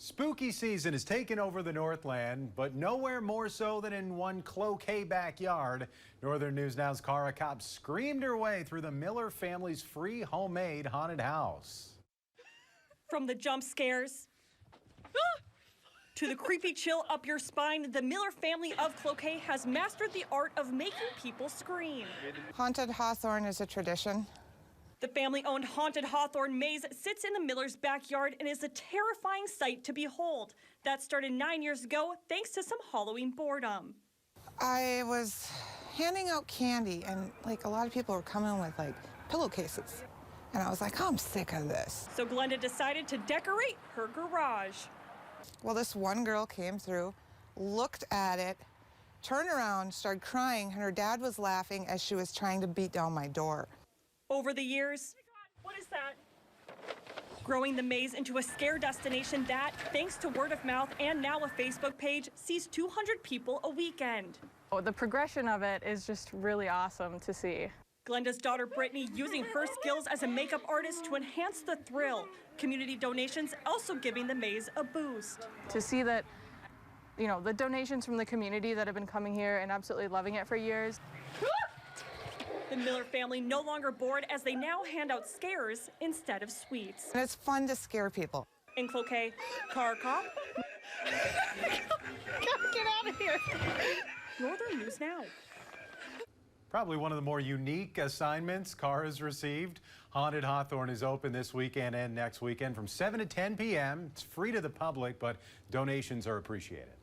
Spooky season has taken over the Northland, but nowhere more so than in one Cloquet backyard. Northern News Now's Cara Kopp screamed her way through the Miller family's free homemade haunted house. From the jump scares to the creepy chill up your spine, the Miller family of Cloquet has mastered the art of making people scream. Haunted Hawthorne is a tradition. The family-owned haunted Hawthorne maze sits in the Miller's backyard and is a terrifying sight to behold. That started 9 years ago thanks to some Halloween boredom. I was handing out candy and a lot of people were coming with pillowcases. And I was like, oh, I'm sick of this. So Glenda decided to decorate her garage. Well, this one girl came through, looked at it, turned around, started crying, and her dad was laughing as she was trying to beat down my door. Over the years, what is that? Growing the maze into a scare destination that, thanks to word of mouth and now a Facebook page, sees 200 people a weekend. Oh, the progression of it is just really awesome to see. Glenda's daughter Brittany using her skills as a makeup artist to enhance the thrill. Community donations also giving the maze a boost. To see that, the donations from the community that have been coming here and absolutely loving it for years. The Miller family no longer bored as they now hand out scares instead of sweets. And it's fun to scare people. In Cloquet, Cara Kopp. Get out of here. Northern News Now. Probably one of the more unique assignments Cara's received. Haunted Hawthorne is open this weekend and next weekend from 7 to 10 p.m. It's free to the public, but donations are appreciated.